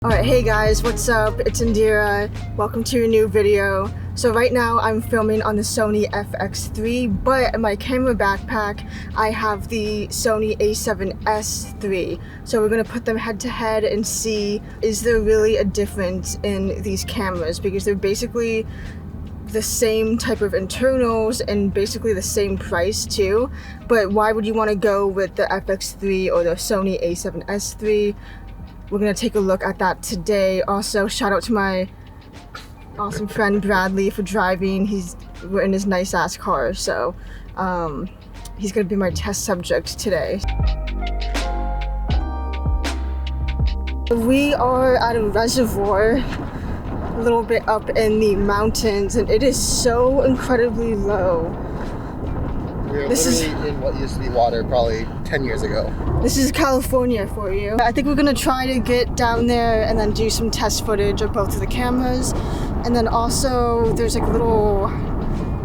Alright, hey guys, what's up? It's Indira. Welcome to a new video. So right now I'm filming on the Sony FX3, but in my camera backpack I have the Sony A7siii. So we're going to put them head to head and see, is there really a difference in these cameras? Because they're basically the same type of internals and basically the same price too. But why would you want to go with the FX3 or the Sony A7siii? We're gonna take a look at that today. Also, shout out to my awesome friend Bradley for driving. We're in his nice ass car, so he's gonna be my test subject today. We are at a reservoir a little bit up in the mountains, and it is so incredibly low. We're literally in what used to be water probably 10 years ago. This is California for you. I think we're gonna try to get down there and then do some test footage of both of the cameras. And then also there's like a little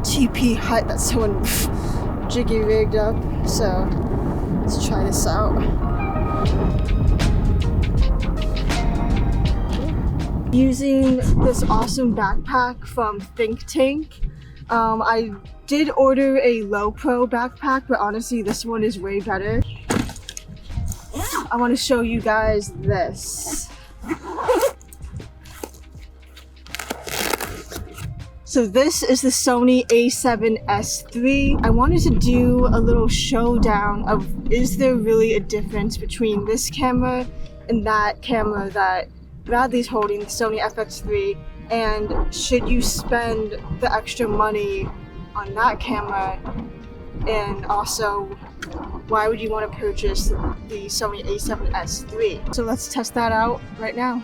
teepee hut that someone jiggy rigged up. So let's try this out. Using this awesome backpack from Think Tank. I did order a low pro backpack, but honestly this one is way better. I want to show you guys this. So this is the Sony A7siii. I wanted to do a little showdown of, is there really a difference between this camera and that camera that Bradley's holding, the Sony FX3, and should you spend the extra money on that camera? And also, why would you want to purchase the Sony A7siii? So let's test that out right now.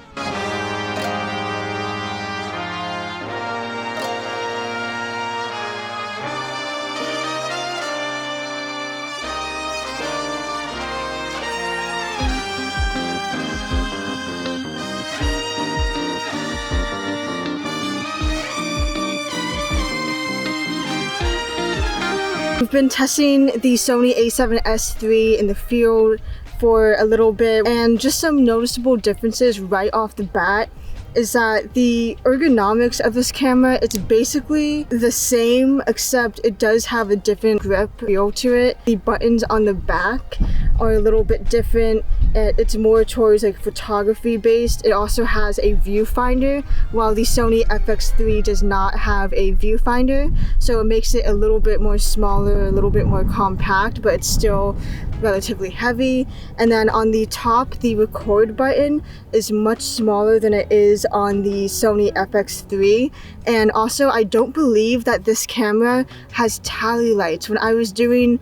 We've been testing the Sony A7siii in the field for a little bit, and just some noticeable differences right off the bat is that the ergonomics of this camera, it's basically the same, except it does have a different grip feel to it. The buttons on the back are a little bit different. It's more towards like photography based. It also has a viewfinder, while the Sony FX3 does not have a viewfinder, so it makes it a little bit more smaller, a little bit more compact, but it's still relatively heavy. And then on the top, the record button is much smaller than it is on the Sony FX3. And also, I don't believe that this camera has tally lights. When I was doing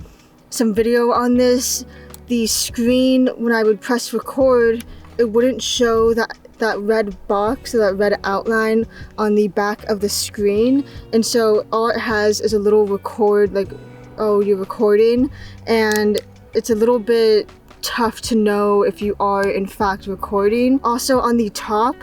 some video on this, the screen, when I would press record, it wouldn't show that red box or that red outline on the back of the screen. And so all it has is a little record, like, oh, you're recording, and it's a little bit tough to know if you are in fact recording. Also on the top,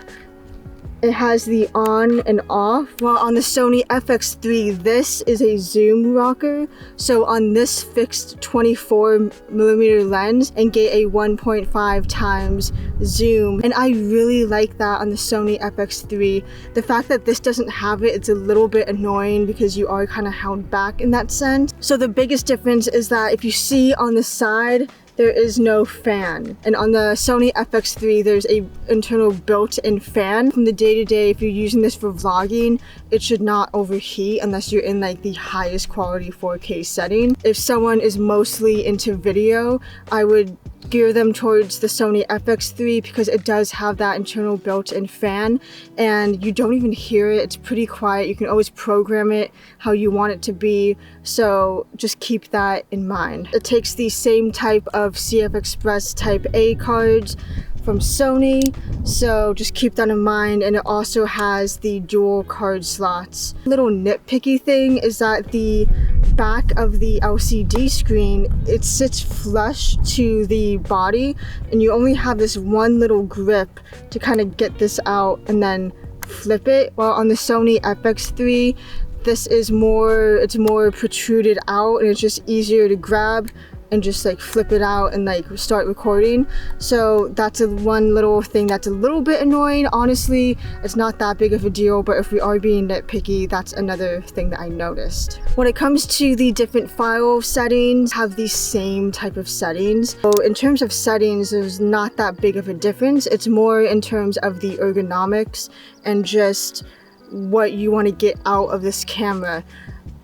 it has the on and off. While on the Sony FX3, this is a zoom rocker. So on this fixed 24mm lens and get a 1.5 times zoom. And I really like that on the Sony FX3. The fact that this doesn't have it, it's a little bit annoying because you are kind of held back in that sense. So the biggest difference is that if you see on the side, there is no fan. And on the Sony FX3, there's a internal built-in fan. From the day-to-day, if you're using this for vlogging, it should not overheat unless you're in like the highest quality 4K setting. If someone is mostly into video, I would gear them towards the Sony FX3 because it does have that internal built-in fan, and you don't even hear it. It's pretty quiet. You can always program it how you want it to be, so just keep that in mind. It takes the same type of CF Express Type A cards from Sony, so just keep that in mind. And it also has the dual card slots. Little nitpicky thing is that the back of the LCD screen, it sits flush to the body, and you only have this one little grip to kind of get this out and then flip it. While on the Sony FX3, this is more, it's more protruded out, and it's just easier to grab and just like flip it out and like start recording. So that's one little thing that's a little bit annoying. Honestly, it's not that big of a deal, but if we are being nitpicky, that's another thing that I noticed. When it comes to the different file settings, have the same type of settings. So in terms of settings, there's not that big of a difference. It's more in terms of the ergonomics and just what you want to get out of this camera.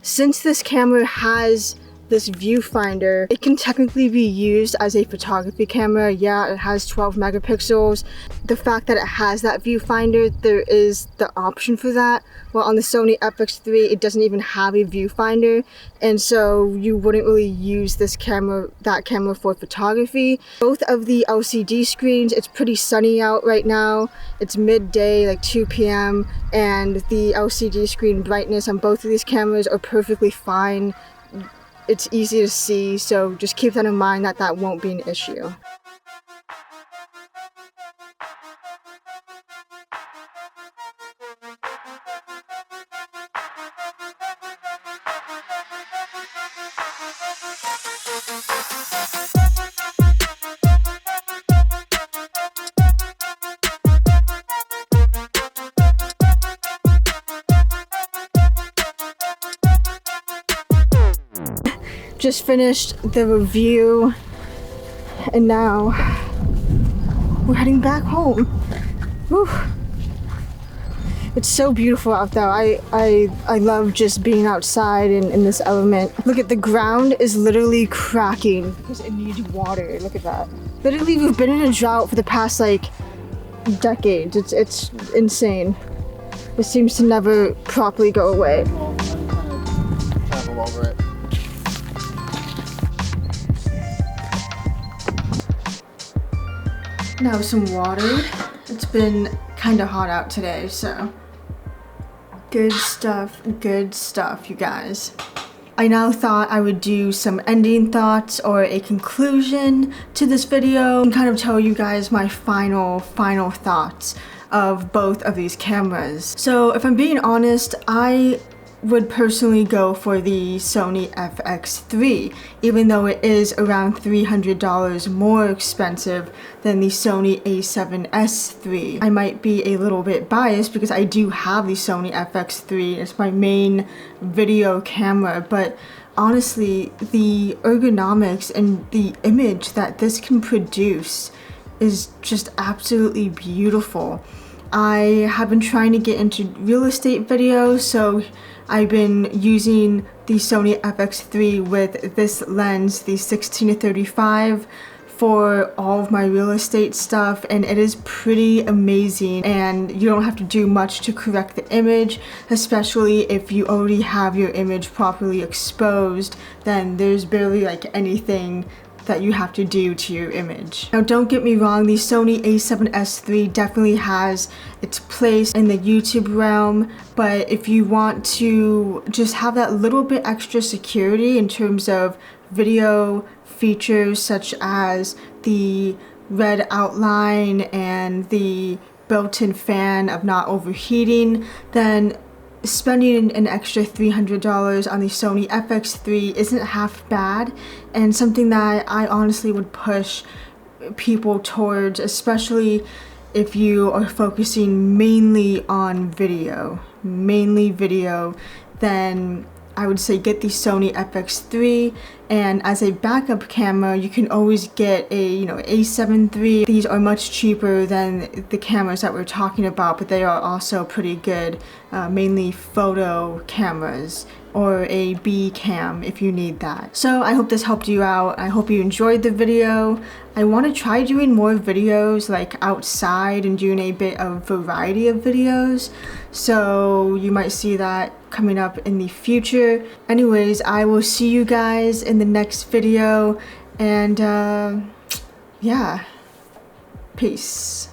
Since this camera has this viewfinder, it can technically be used as a photography camera. Yeah, it has 12 megapixels. The fact that it has that viewfinder, there is the option for that. Well, on the Sony FX3, it doesn't even have a viewfinder, and so you wouldn't really use that camera for photography. Both of the LCD screens, it's pretty sunny out right now. It's midday, like 2 p.m., and the LCD screen brightness on both of these cameras are perfectly fine. It's easy to see, so just keep that in mind that that won't be an issue. Just finished the review and now we're heading back home. Whew. It's so beautiful out there. I love just being outside in this element. Look at the ground is literally cracking because it needs water. Look at that. Literally, we've been in a drought for the past like decades. It's insane. It seems to never properly go away. Travel over it. Now some water. It's been kind of hot out today, so good stuff, you guys. I now thought I would do some ending thoughts or a conclusion to this video and kind of tell you guys my final thoughts of both of these cameras. So if I'm being honest, I would personally go for the Sony FX3, even though it is around $300 more expensive than the Sony A7siii. I might be a little bit biased because I do have the Sony FX3. It's my main video camera, but honestly, the ergonomics and the image that this can produce is just absolutely beautiful. I have been trying to get into real estate videos, so I've been using the Sony FX3 with this lens, the 16-35, for all of my real estate stuff, and it is pretty amazing, and you don't have to do much to correct the image, especially if you already have your image properly exposed. Then there's barely like anything that you have to do to your image. Now don't get me wrong, the Sony A7siii definitely has its place in the YouTube realm, but if you want to just have that little bit extra security in terms of video features such as the red outline and the built-in fan of not overheating, then spending an extra $300 on the Sony FX3 isn't half bad, and something that I honestly would push people towards, especially if you are focusing mainly on video, then I would say get the Sony FX3, and as a backup camera you can always get a A7 III. These are much cheaper than the cameras that we're talking about, but they are also pretty good, mainly photo cameras, or a B cam if you need that. So I hope this helped you out. I hope you enjoyed the video. I want to try doing more videos like outside and doing a bit of variety of videos, so you might see that coming up in the future. Anyways, I will see you guys in the next video, and yeah, peace.